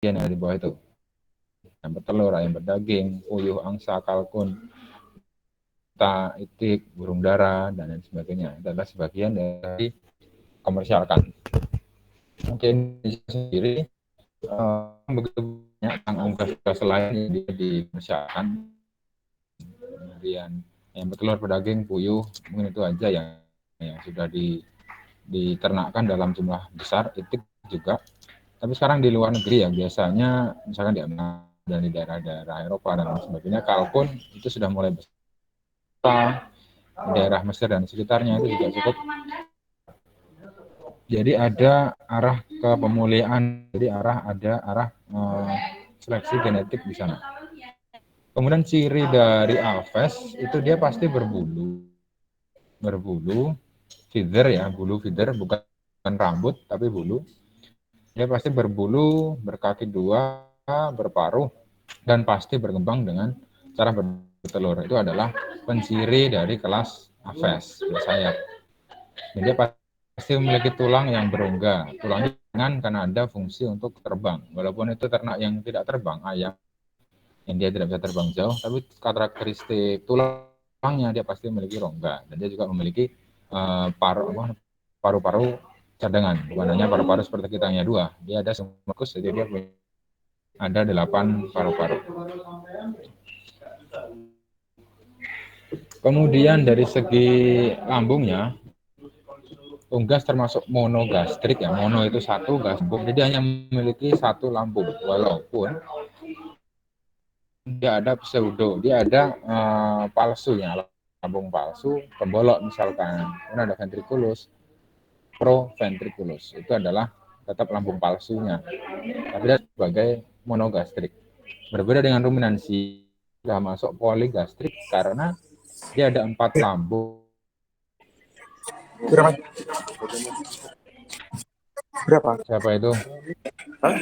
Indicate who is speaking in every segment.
Speaker 1: yang ada di bawah itu. Ayam bertelur, ayam berdaging, puyuh, angsa, kalkun, itik, burung dara, dan lain sebagainya. Itu adalah sebagian dari komersialkan. Mungkin di sendiri begitu banyak yang unggas lain yang dikomersialkan. Kemudian ayam bertelur, pedaging, puyuh, mungkin itu aja yang sudah diternakkan dalam jumlah besar. Itik juga. Tapi sekarang di luar negeri ya biasanya misalkan di Amerika dan di daerah-daerah Eropa dan lain sebagainya, kalkun itu sudah mulai besar. Di daerah Mesir dan sekitarnya itu juga cukup. Jadi ada arah ke pemuliaan, jadi ada arah seleksi genetik di sana. Kemudian ciri dari Alves itu dia pasti berbulu, feather ya, bulu feather, bukan rambut tapi bulu. Dia pasti berbulu, berkaki dua, berparuh, dan pasti berkembang dengan cara bertelur. Itu adalah penciri dari kelas Aves bersayap. Dan dia pasti memiliki tulang yang berongga. Tulangnya ringan karena ada fungsi untuk terbang. Walaupun itu ternak yang tidak terbang, ayam yang dia tidak bisa terbang jauh, tapi karakteristik tulangnya dia pasti memiliki rongga. Dan dia juga memiliki paru-paru cadangan, bukan hanya paru-paru seperti kita hanya dua. Dia ada sumacus, jadi dia ada 8 paru-paru. Kemudian dari segi lambungnya, unggas termasuk monogastrik ya. Mono itu satu, lambung. Jadi hanya memiliki satu lambung. Walaupun dia ada pseudo, dia ada palsunya, lambung palsu, pembolok misalkan. Kemudian ada ventriculus, proventriculus. Itu adalah tetap lambung palsunya. Tapi dia sebagai monogastrik. Berbeda dengan ruminansi, sudah masuk poligastrik karena dia ada 4 lambung.
Speaker 2: Berapa? Berapa?
Speaker 1: Siapa itu?
Speaker 2: Hah?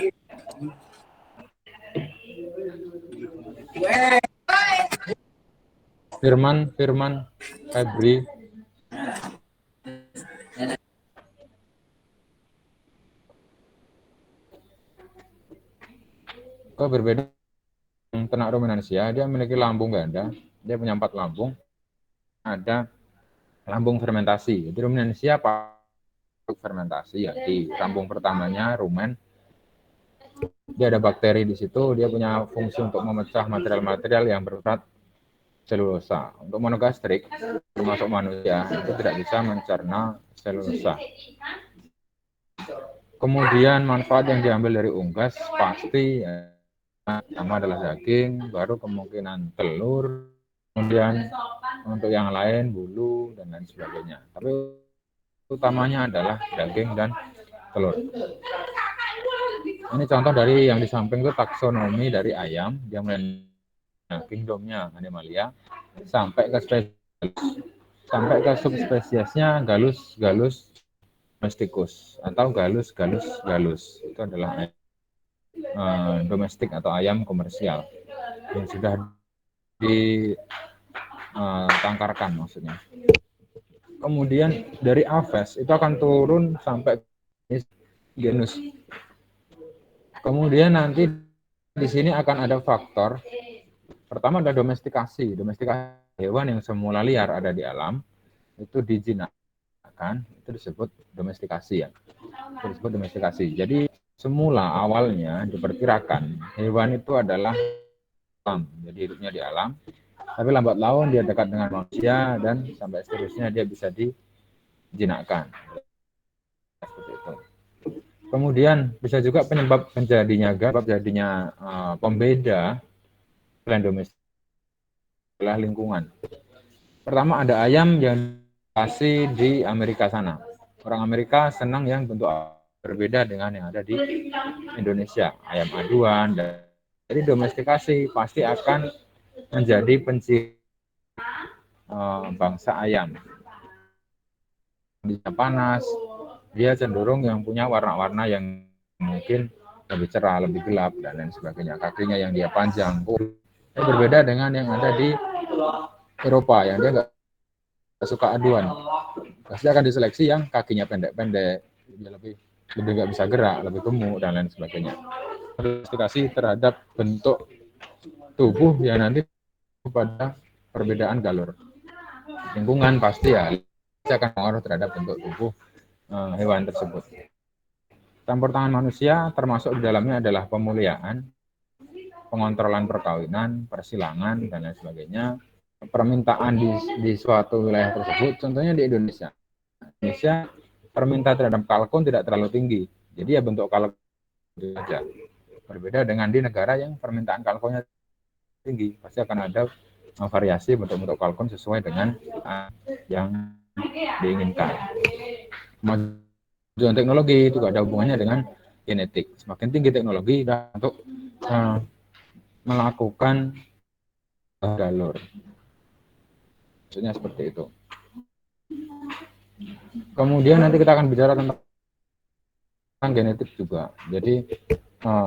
Speaker 1: Firman Febri. Kok berbeda dengan ternak ruminansia? Dia memiliki lambung ganda. Dia punya 4 lambung. Ada lambung fermentasi. Jadi ruminansia fermentasi ya. Di lambung pertamanya rumen, dia ada bakteri di situ. Dia punya fungsi untuk memecah material-material yang bersifat selulosa. Untuk monogastrik, termasuk manusia, itu tidak bisa mencerna selulosa. Kemudian manfaat yang diambil dari unggas pasti ya, pertama adalah daging, baru kemungkinan telur, kemudian untuk yang lain bulu dan lain sebagainya. Tapi utamanya adalah daging dan telur. Ini contoh dari yang di samping itu taksonomi dari ayam, dia mulai kingdomnya Animalia sampai ke subspesiesnya Gallus domesticus atau Gallus. Itu adalah domestik atau ayam komersial yang sudah ditangkarkan maksudnya. Kemudian dari Aves itu akan turun sampai genus. Kemudian nanti di sini akan ada faktor. Pertama ada domestikasi hewan yang semula liar ada di alam itu dijinakkan, itu disebut domestikasi ya. Itu disebut domestikasi. Jadi semula awalnya diperkirakan hewan itu adalah alam, jadi hidupnya di alam. Tapi lambat laun dia dekat dengan manusia dan sampai seterusnya dia bisa dijinakkan. Seperti itu. Kemudian bisa juga penyebab jadinya pembeda selain domestik adalah lingkungan. Pertama ada ayam yang kasih di Amerika sana. Orang Amerika senang yang bentuk berbeda dengan yang ada di Indonesia. Ayam aduan. Jadi domestikasi pasti akan menjadi penciri bangsa ayam. Kondisinya panas, dia cenderung yang punya warna-warna yang mungkin lebih cerah, lebih gelap, dan lain sebagainya. Kakinya yang dia panjang. Ini berbeda dengan yang ada di Eropa, yang dia nggak suka aduan. Pasti akan diseleksi yang kakinya pendek-pendek, dia lebih nggak bisa gerak, lebih gemuk, dan lain sebagainya. domestikasi terhadap bentuk tubuh yang nanti pada perbedaan galur. Lingkungan pasti ya akan mengaruh terhadap bentuk tubuh hewan tersebut. Campur tangan manusia termasuk di dalamnya adalah pemuliaan, pengontrolan perkawinan, persilangan, dan lain sebagainya. Permintaan di suatu wilayah tersebut, contohnya di Indonesia. Indonesia permintaan terhadap kalkun tidak terlalu tinggi, jadi ya bentuk kalkun saja. Berbeda dengan di negara yang permintaan kalkunnya tinggi, pasti akan ada variasi bentuk-bentuk kalkun sesuai dengan yang diinginkan. Kemajuan teknologi juga ada hubungannya dengan genetik. Semakin tinggi teknologi untuk melakukan galur. Maksudnya seperti itu. Kemudian nanti kita akan bicara tentang genetik juga. Jadi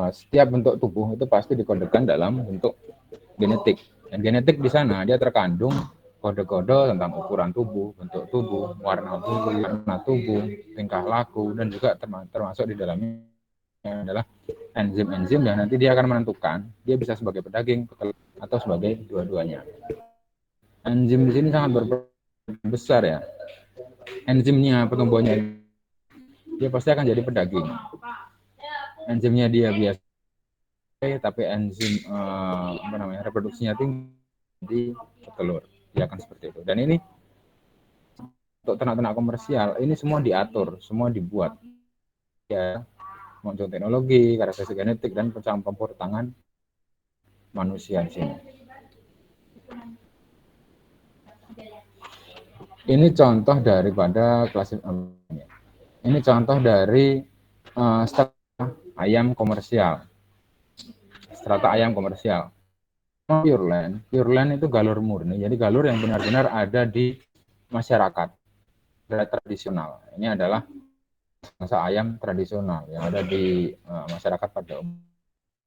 Speaker 1: setiap bentuk tubuh itu pasti dikodekan dalam bentuk genetik. Dan genetik di sana dia terkandung kode-kode tentang ukuran tubuh, bentuk tubuh, warna tubuh, tingkah laku, dan juga termasuk di dalamnya adalah enzim-enzim yang nanti dia akan menentukan dia bisa sebagai pedaging atau sebagai dua-duanya. Enzim di sini sangat berperan besar ya. Enzimnya pertumbuhannya dia pasti akan jadi pedaging. Enzimnya dia biasa tapi enzim reproduksinya tinggi di telur. Dia akan seperti itu. Dan ini untuk ternak-ternak komersial ini semua diatur, semua dibuat ya, muncul teknologi, karakteristik genetik dan campur tangan manusia di sini. Ini contoh daripada klasifikasi. Ini contoh dari ayam komersial. Strata ayam komersial. Pureland itu galur murni. Jadi galur yang benar-benar ada di masyarakat tradisional. Ini adalah bangsa ayam tradisional yang ada di masyarakat pada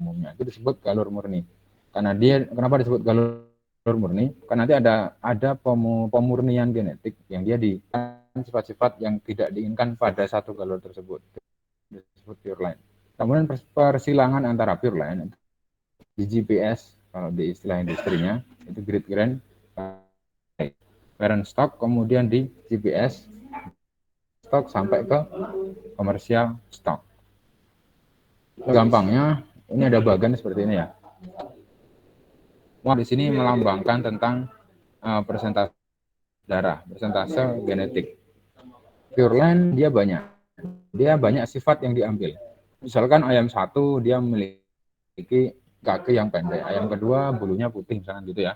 Speaker 1: umumnya. Itu disebut galur murni. Karena dia kenapa disebut galur murni? Karena nanti ada pemurnian genetik yang dia di sifat-sifat yang tidak diinginkan pada satu galur tersebut. Disebut pureland. Kemudian persilangan antara pureland di GPS kalau di istilah industrinya itu breed grain parent stock, kemudian di GPS stock sampai ke komersial stock. Gampangnya ini ada bagan seperti ini ya. Di sini melambangkan tentang persentase darah, persentase genetik. Pureland dia banyak sifat yang diambil. Misalkan ayam satu dia memiliki kaki yang pendek, ayam kedua bulunya putih misalkan gitu ya.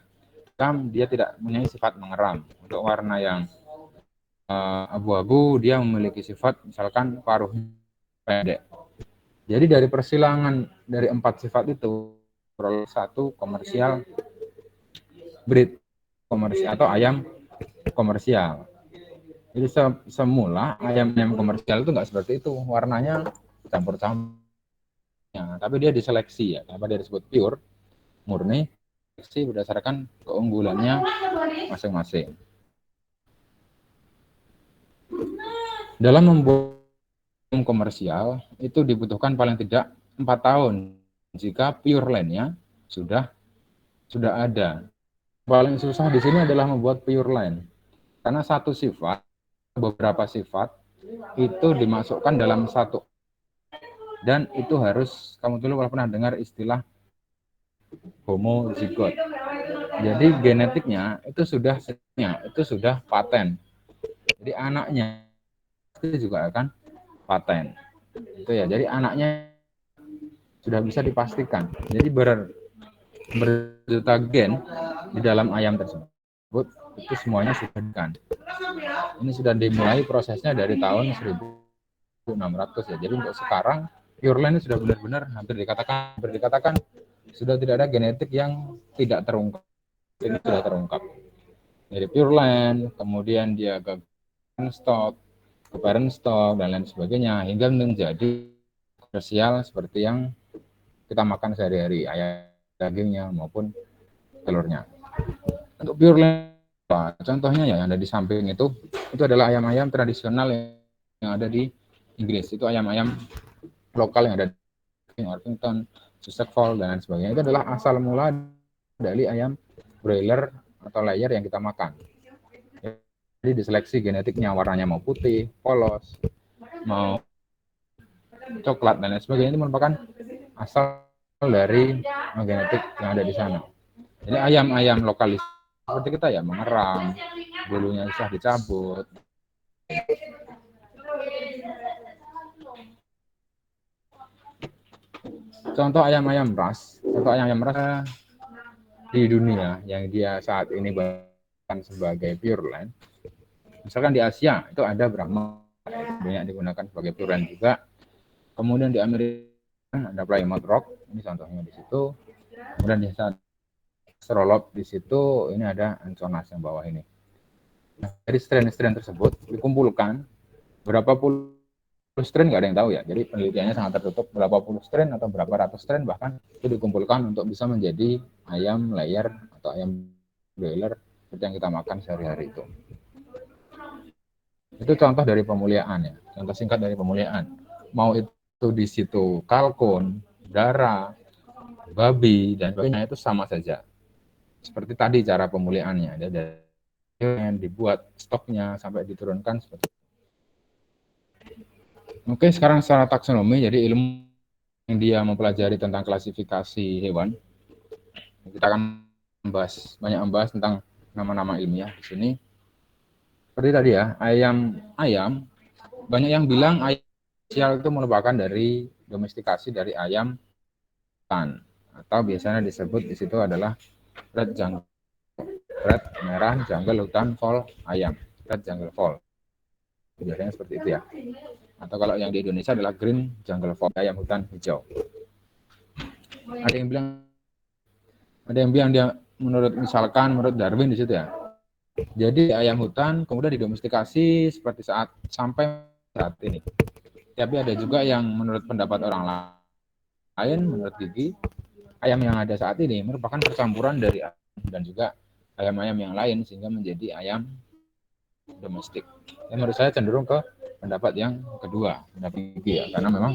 Speaker 1: Dia tidak mempunyai sifat mengeram. Untuk warna yang abu-abu dia memiliki sifat misalkan paruhnya pendek. Jadi dari persilangan dari 4 sifat itu peroleh satu komersial breed komersial atau ayam komersial. Jadi semula ayam komersial itu nggak seperti itu, warnanya campur-campur. Ya, tapi dia diseleksi ya, kenapa dia disebut pure, murni, seleksi berdasarkan keunggulannya masing-masing. Dalam membuat komersial itu dibutuhkan paling tidak 4 tahun jika pureland-nya sudah ada. Paling susah di sini adalah membuat pureland karena satu sifat, beberapa sifat itu dimasukkan dalam satu. Dan itu harus, kamu dulu kalau pernah dengar istilah homozigot. Jadi genetiknya itu sudah paten. Jadi anaknya itu juga akan paten. Itu ya. Jadi anaknya sudah bisa dipastikan. Jadi berjuta gen di dalam ayam tersebut itu semuanya sudah kan. Ini sudah dimulai prosesnya dari tahun 1600 ya. Jadi untuk sekarang pureland sudah benar-benar hampir dikatakan sudah tidak ada genetik yang tidak terungkap. Ini sudah terungkap. Dari pureland, kemudian dia ke parent stock dan lain sebagainya hingga menjadi komersial seperti yang kita makan sehari-hari, ayam dagingnya maupun telurnya. Untuk pureland contohnya ya yang ada di samping itu adalah ayam-ayam tradisional yang ada di Inggris. Itu ayam-ayam lokal yang ada Orpington, Sussex Fold, dan sebagainya. Itu adalah asal mula dari ayam broiler atau layer yang kita makan. Jadi diseleksi genetiknya, warnanya mau putih, polos, mau coklat, dan lain sebagainya. Itu merupakan asal dari genetik yang ada di sana. Jadi ayam-ayam lokal seperti kita ya mengeram, bulunya susah dicabut. Contoh ayam-ayam ras di dunia yang dia saat ini bahkan sebagai pureland. Misalkan di Asia itu ada Brahma, banyak digunakan sebagai pureland juga. Kemudian di Amerika ada Plymouth Rock, ini contohnya di situ. Kemudian di Strolop di situ, ini ada Anconas yang bawah ini. Nah, dari strain-strain tersebut dikumpulkan berapa puluh strain, nggak ada yang tahu ya. Jadi penelitiannya sangat tertutup, berapa puluh strain atau berapa ratus strain bahkan itu dikumpulkan untuk bisa menjadi ayam layer atau ayam broiler seperti yang kita makan sehari-hari itu. Itu contoh dari pemuliaan ya, contoh singkat dari pemuliaan. Mau itu di situ kalkun, darah, babi, dan sebagainya itu sama saja. Seperti tadi cara pemuliaannya, ada yang dibuat stoknya sampai diturunkan seperti itu. Oke, sekarang secara taksonomi, jadi ilmu yang dia mempelajari tentang klasifikasi hewan. Kita akan membahas tentang nama-nama ilmiah di sini. Seperti tadi ya, ayam banyak yang bilang ayam spesial itu merupakan dari domestikasi dari ayam hutan, atau biasanya disebut di situ adalah red jungle, red merah jungle hutan foal ayam, red jungle foal. Biasanya seperti itu ya. Atau kalau yang di Indonesia adalah green jungle foal, ayam hutan hijau. Ada yang bilang dia menurut Darwin di situ ya. Jadi ayam hutan kemudian didomestikasi seperti sampai saat ini. Tapi ada juga yang menurut pendapat orang lain, menurut Gigi, ayam yang ada saat ini merupakan percampuran dari ayam dan juga ayam-ayam yang lain sehingga menjadi ayam domestik. Dan menurut saya cenderung ke pendapat yang kedua, pendapat Gigi ya, karena memang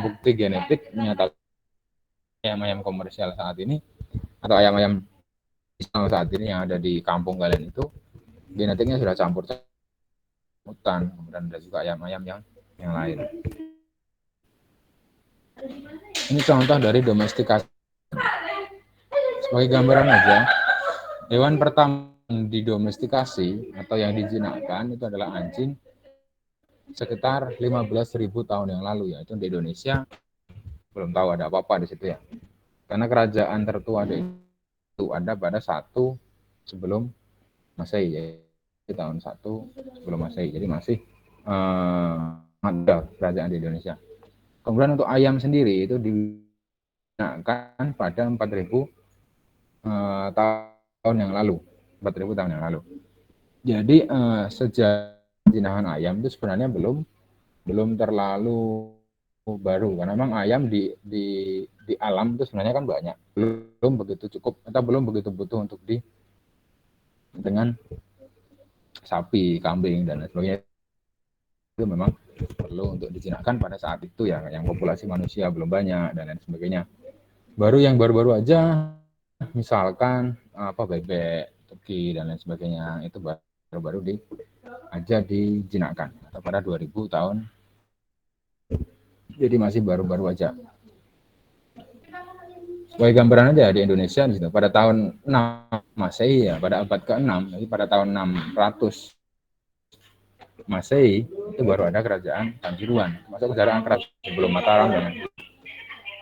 Speaker 1: bukti genetik menyatakan ayam-ayam komersial saat ini atau ayam-ayam saat ini yang ada di kampung kalian itu genetiknya sudah campur hutan, kemudian ada juga ayam-ayam yang lain. Ini contoh dari domestikasi. Sebagai gambaran aja, hewan pertama yang didomestikasi atau yang dijinakkan itu adalah anjing sekitar 15.000 tahun yang lalu ya. Itu di Indonesia belum tahu ada apa-apa di situ ya. Karena kerajaan tertua itu ada pada 1 sebelum Masehi ya. Tahun 1 sebelum Masehi. Jadi masih ada kerajaan di Indonesia. Kemudian untuk ayam sendiri itu digunakan pada 4.000 tahun yang lalu. 4.000 tahun yang lalu. Jadi sejak jinahan ayam itu sebenarnya belum terlalu baru, karena memang ayam di alam itu sebenarnya kan banyak, belum begitu cukup atau belum begitu butuh untuk dengan sapi, kambing dan sebagainya. Itu memang perlu untuk dijinakkan pada saat itu ya, yang populasi manusia belum banyak dan lain sebagainya. Baru yang baru-baru aja, misalkan bebek, turki dan lain sebagainya, itu baru-baru aja dijinakkan atau pada 2000 tahun. Jadi masih baru-baru aja. Sebagai gambaran aja di Indonesia di situ pada tahun 6 Masehi ya, pada abad ke-6, jadi pada tahun 600 Masehi itu baru ada kerajaan Kanjuruhan, masuk kerajaan sebelum Mataram.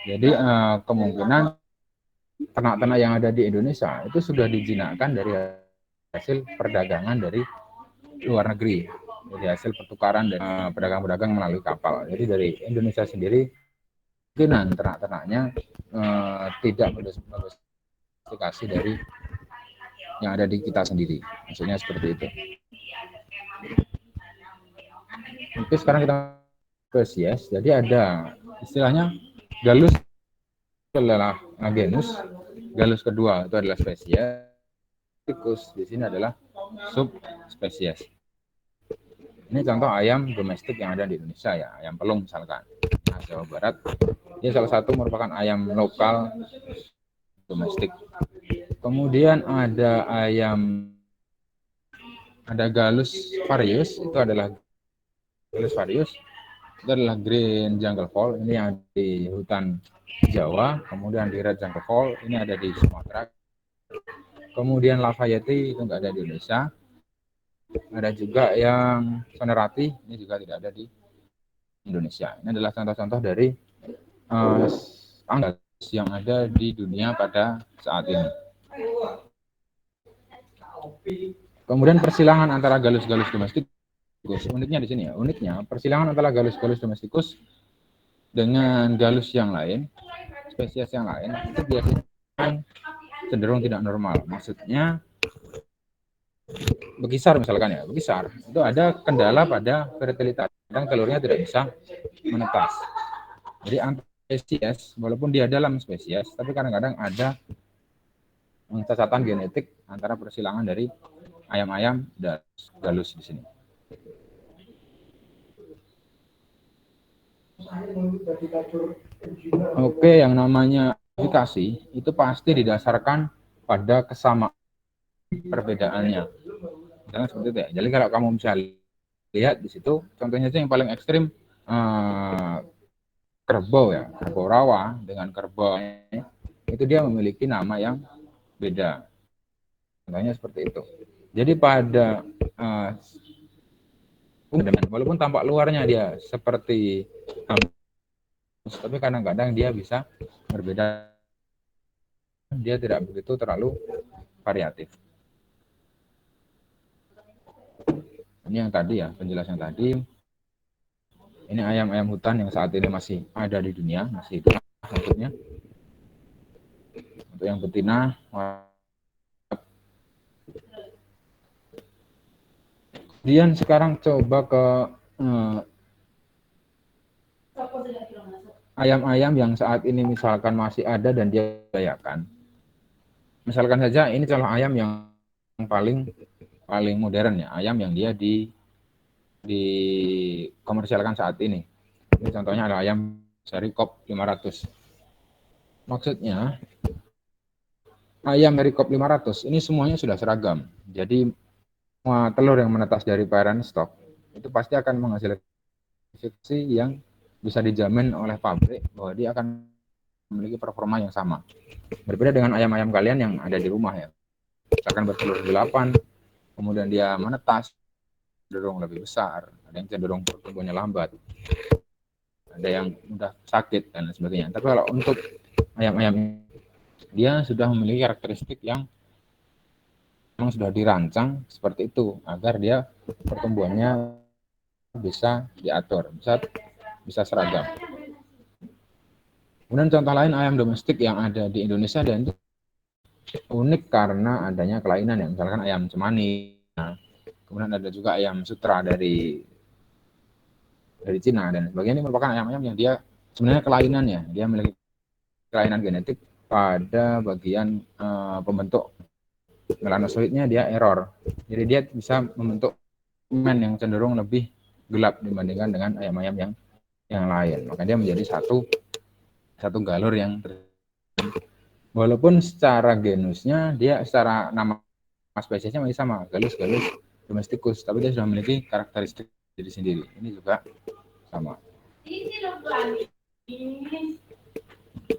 Speaker 1: Jadi kemungkinan ternak-ternak yang ada di Indonesia itu sudah dijinakkan dari hasil perdagangan dari luar negeri, dari hasil pertukaran dari pedagang-pedagang melalui kapal. Jadi dari Indonesia sendiri kemungkinan ternak-ternaknya tidak berdomestikasi dari yang ada di kita sendiri. Maksudnya seperti itu. Oke, sekarang kita spesies. Jadi ada istilahnya Gallus adalah genus, Gallus kedua itu adalah spesies, Tikus di sini adalah subspesies. Ini contoh ayam domestik yang ada di Indonesia ya, ayam pelung misalkan. Nah, Jawa Barat, dia salah satu merupakan ayam lokal domestik. Kemudian ada Gallus varius, itu adalah green jungle fowl, ini yang di hutan Jawa. Kemudian di red jungle fowl, ini ada di Sumatera. Kemudian Lafayette itu nggak ada di Indonesia. Ada juga yang Sonerati, ini juga tidak ada di Indonesia. Ini adalah contoh-contoh dari anggrek yang ada di dunia pada saat ini. Kemudian persilangan antara Gallus domestikus, uniknya di sini ya, persilangan antara Gallus domestikus dengan Gallus yang lain, spesies yang lain, itu biasanya cenderung tidak normal. Maksudnya bekisar misalkan ya, itu ada kendala pada fertilitas, dan telurnya tidak bisa menetas. Jadi antar spesies, walaupun dia dalam spesies, tapi kadang-kadang ada catatan genetik antara persilangan dari ayam-ayam dan Gallus di sini. Oke, yang namanya modifikasi itu pasti didasarkan pada kesamaan perbedaannya. Misalnya seperti itu ya. Jadi kalau kamu bisa lihat di situ, contohnya yang paling ekstrim kerbau ya, kerbau rawa dengan kerbau itu dia memiliki nama yang beda. Contohnya seperti itu. Jadi pada walaupun tampak luarnya dia seperti tapi kadang-kadang dia bisa berbeda. Dia tidak begitu terlalu variatif. Ini yang tadi ya, penjelasan tadi. Ini ayam-ayam hutan yang saat ini masih ada di dunia, masih hidup maksudnya. Untuk yang betina, kemudian sekarang coba ke ayam-ayam yang saat ini misalkan masih ada dan dia didayakan. Misalkan saja ini contoh ayam yang paling modern ya, ayam yang dia dikomersialkan saat ini. Ini contohnya adalah ayam seri COP 500. Maksudnya ayam dari COP 500 ini semuanya sudah seragam. Jadi semua telur yang menetas dari parent stock itu pasti akan menghasilkan yang bisa dijamin oleh pabrik bahwa dia akan memiliki performa yang sama. Berbeda dengan ayam-ayam kalian yang ada di rumah ya. Misalkan bertelur 8, kemudian dia menetas cenderung lebih besar, ada yang cenderung pertumbuhannya lambat, ada yang mudah sakit dan sebagainya. Tapi kalau untuk ayam-ayam dia sudah memiliki karakteristik yang memang sudah dirancang seperti itu agar dia pertumbuhannya bisa diatur, bisa seragam. Kemudian contoh lain ayam domestik yang ada di Indonesia dan itu unik karena adanya kelainan ya, misalkan ayam cemani. Kemudian ada juga ayam sutra dari Cina dan sebagainya. Ini merupakan ayam-ayam yang dia sebenarnya kelainan ya, dia memiliki kelainan genetik pada bagian pembentuk melanosoidnya dia error. Jadi dia bisa membentuk men yang cenderung lebih gelap dibandingkan dengan ayam-ayam yang lain. Maka dia menjadi satu galur yang walaupun secara genusnya dia secara nama spesiesnya masih sama, Gallus domesticus, tapi dia sudah memiliki karakteristik diri sendiri. Ini juga sama.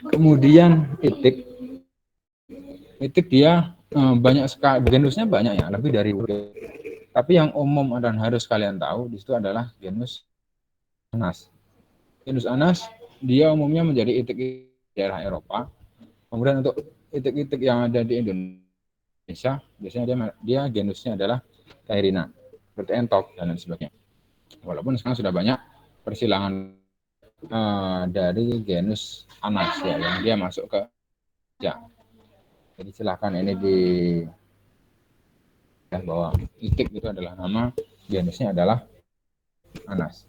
Speaker 1: Kemudian itik dia banyak sekali, genusnya banyak ya, lebih dari. Tapi yang umum dan harus kalian tahu di situ adalah genus Anas. Genus Anas dia umumnya menjadi itik daerah Eropa. Kemudian untuk itik-itik yang ada di Indonesia biasanya dia genusnya adalah Cairina, seperti entok dan lain sebagainya. Walaupun sekarang sudah banyak persilangan dari genus Anas ya, yang dia masuk ke ya. Jadi silakan ini bahwa itik itu adalah nama, genusnya adalah Anas.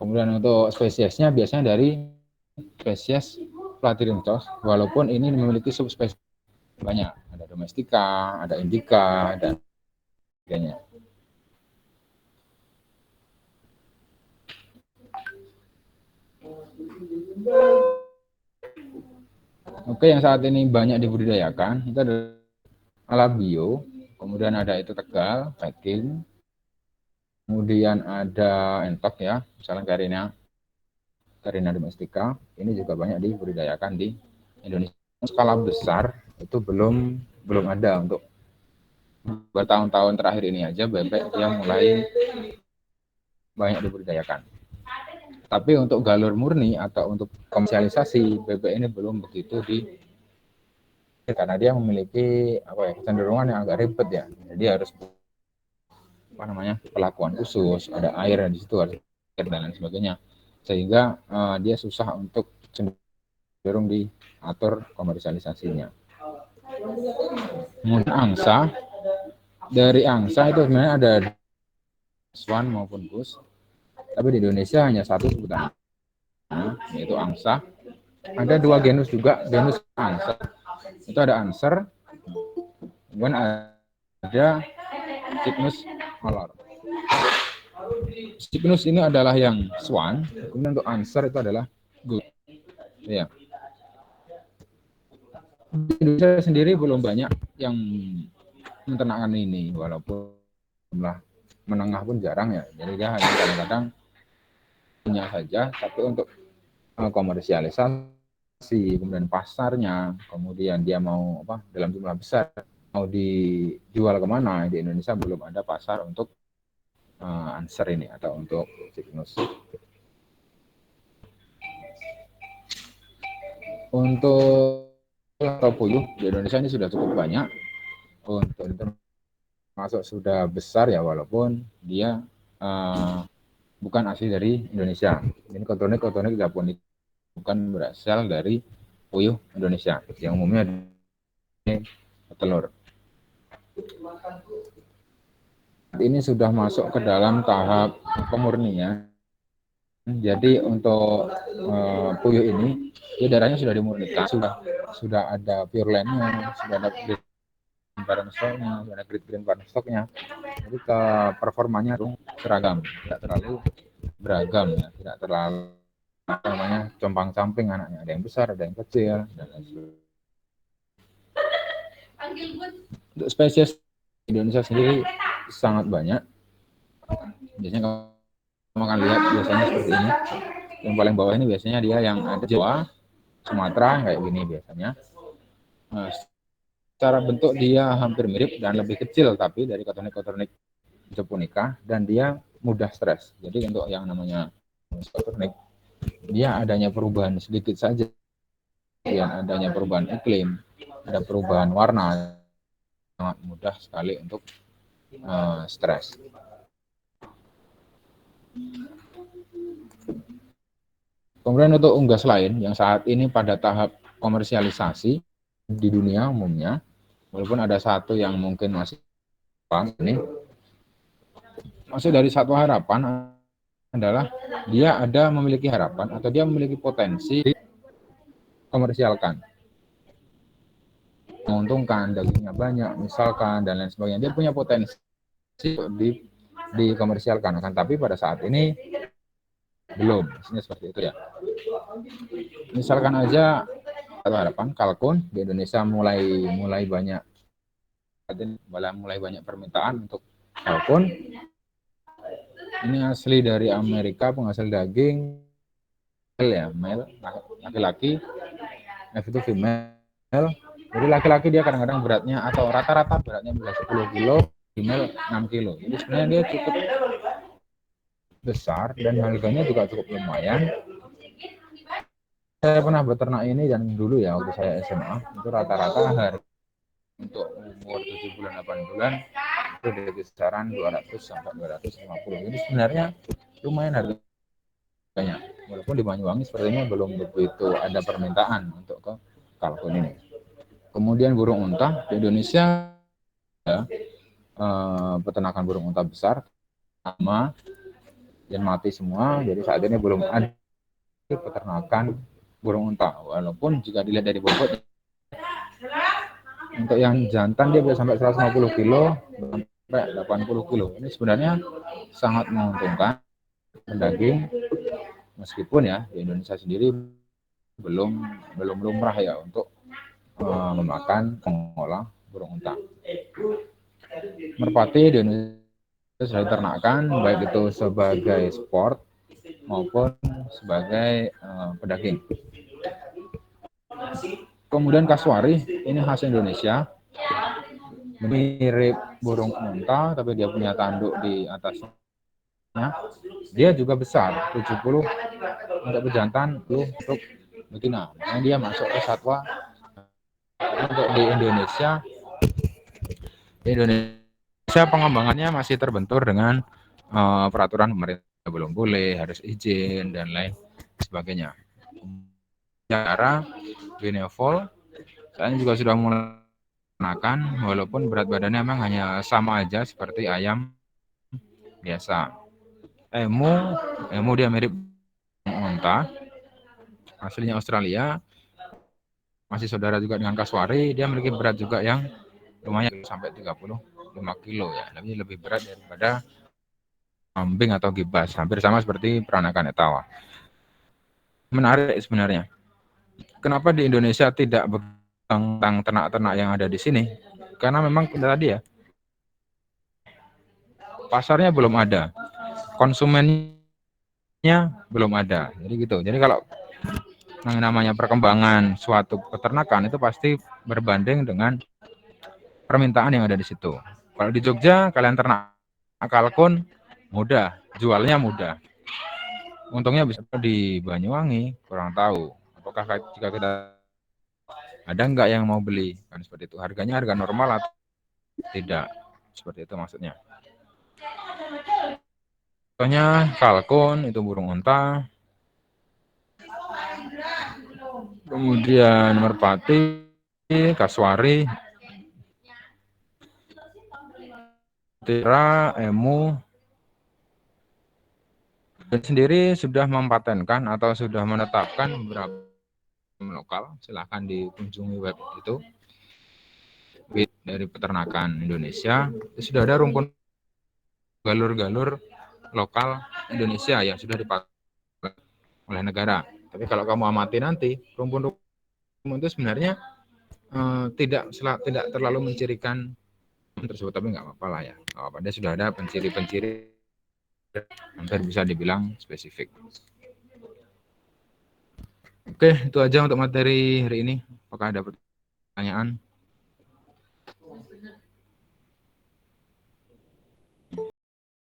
Speaker 1: Kemudian untuk spesiesnya biasanya dari spesies Platyrhynchos, walaupun ini memiliki subspesies banyak, ada domestika, ada indica, dan sebagainya. Oke, yang saat ini banyak dibudidayakan itu adalah alabio, kemudian ada itu Tegal, Peking, kemudian ada entok ya, misalnya Carina domestica, ini juga banyak dibudidayakan di Indonesia. Skala besar itu belum ada untuk bertahun-tahun terakhir ini aja bebek yang mulai banyak dibudidayakan. Tapi untuk galur murni atau untuk komersialisasi bebek ini belum begitu karena dia memiliki kecenderungan yang agak ribet ya. Jadi harus perlakuan khusus, ada air di situ harus dan lain sebagainya. Sehingga dia susah untuk cenderung diatur komersialisasinya. Kemudian angsa, dari angsa itu sebenarnya ada swan maupun gus, tapi di Indonesia hanya satu sebutan, yaitu angsa. Ada dua genus juga, genus angsa. Itu ada anser, kemudian ada Cygnus molor. Cygnus ini adalah yang swan, kemudian untuk anser itu adalah gus. Ya. Di Indonesia sendiri belum banyak yang menternakkan ini, walaupun jumlah menengah pun jarang ya. Jadi dia hanya kadang-kadang punya saja, tapi untuk komersialisasi, kemudian pasarnya, kemudian dia mau dalam jumlah besar, mau dijual kemana, di Indonesia belum ada pasar untuk anser ini atau untuk Cygnus. Untuk atau puyuh di Indonesia ini sudah cukup banyak, untuk masuk sudah besar ya, walaupun dia bukan asli dari Indonesia. Ini kotonik Japonik, bukan berasal dari puyuh Indonesia yang umumnya telur. Ini sudah masuk ke dalam tahap pemurnian. Jadi untuk puyuh ini, darahnya sudah dimurnikan, sudah ada pure land-nya, sudah ada barang stoknya, sudah ada green barang stoknya. Jadi ke performanya seragam, tidak terlalu beragam ya, tidak terlalu compang-camping anaknya, ada yang besar, ada yang kecil, dan lain sebagainya. Untuk spesies Indonesia sendiri sangat banyak. Biasanya kamu akan lihat biasanya seperti ini. Yang paling bawah ini biasanya dia yang ada Jawa, Sumatera kayak gini biasanya. Nah, secara bentuk dia hampir mirip dan lebih kecil tapi dari kotonik japonica, dan dia mudah stres. Jadi untuk yang namanya kotonik, dia adanya perubahan sedikit saja, yang adanya perubahan iklim, ada perubahan warna, sangat mudah sekali untuk stres. Kemudian untuk unggas lain yang saat ini pada tahap komersialisasi di dunia umumnya, walaupun ada satu yang mungkin masih ini, masih dari satu harapan adalah dia memiliki harapan atau dia memiliki potensi komersialkan, menguntungkan, dagingnya banyak misalkan dan lain sebagainya, dia punya potensi dikomersialkan, tapi pada saat ini belum, seperti itu ya. Misalkan aja harapan kalkun di Indonesia mulai banyak permintaan untuk kalkun. Ini asli dari Amerika, penghasil daging ya, male, laki-laki, F itu female. Jadi laki-laki dia kadang-kadang beratnya atau rata-rata beratnya bisa 10 kilo, female 6 kilo. Jadi sebenarnya dia cukup besar dan harganya juga cukup lumayan. Saya pernah beternak ini dan dulu ya waktu saya SMA itu rata-rata harga untuk umur 7 bulan 8 bulan itu dari kisaran 200 sampai 250. Jadi sebenarnya lumayan harganya. Walaupun di Banyuwangi sepertinya belum begitu ada permintaan untuk ke kalkun ini. Kemudian burung unta di Indonesia ya, peternakan burung unta besar sama dan mati semua. Jadi saat ini belum ada peternakan burung unta, walaupun jika dilihat dari bobot untuk yang jantan dia bisa sampai 150 kilo sampai 80 kilo. Ini sebenarnya sangat menguntungkan daging, meskipun ya di Indonesia sendiri belum lumrah ya untuk memakan mengolah burung unta. Merpati di Indonesia sudah diternakan baik itu sebagai sport maupun sebagai pedaging. Kemudian kasuari ini khas Indonesia, mirip burung unta tapi dia punya tanduk di atasnya. Dia juga besar, 70 untuk pejantan, 10 untuk betina. Nah, dia masuk ke satwa. Untuk di Indonesia pengembangannya masih terbentur dengan peraturan pemerintah, belum boleh, harus izin dan lain sebagainya. Cara Benevol, saya juga sudah mulai menggunakan, walaupun berat badannya memang hanya sama aja seperti ayam biasa. Emu dia mirip unta, aslinya Australia, masih saudara juga dengan kasuari, dia memiliki berat juga yang lumayan sampai 35 kilo ya, lebih berat daripada kambing atau gibas, hampir sama seperti peranakan etawa. Menarik sebenarnya. Kenapa di Indonesia tidak tentang ternak-ternak yang ada di sini? Karena memang tadi ya, pasarnya belum ada, konsumennya belum ada. Jadi gitu. Jadi kalau yang namanya perkembangan suatu peternakan itu pasti berbanding dengan permintaan yang ada di situ. Kalau di Jogja kalian ternak kalkun mudah, jualnya mudah. Untungnya bisa di Banyuwangi, kurang tahu. Apakah jika kita ada nggak yang mau beli? Kan seperti itu. Harganya harga normal atau tidak? Seperti itu maksudnya. Contohnya kalkun itu burung unta. Kemudian merpati, kasuari, tira, emu, dan sendiri sudah mempatenkan atau sudah menetapkan beberapa lokal. Silahkan dikunjungi web itu dari peternakan Indonesia. Sudah ada rumpun galur-galur lokal Indonesia yang sudah dipakai oleh negara. Tapi kalau kamu amati nanti rumpun itu sebenarnya tidak terlalu mencirikan tersebut, tapi nggak apa-apa lah ya. Dia sudah ada penciri-penciri hampir bisa dibilang spesifik. Oke, itu aja untuk materi hari ini. Apakah ada pertanyaan?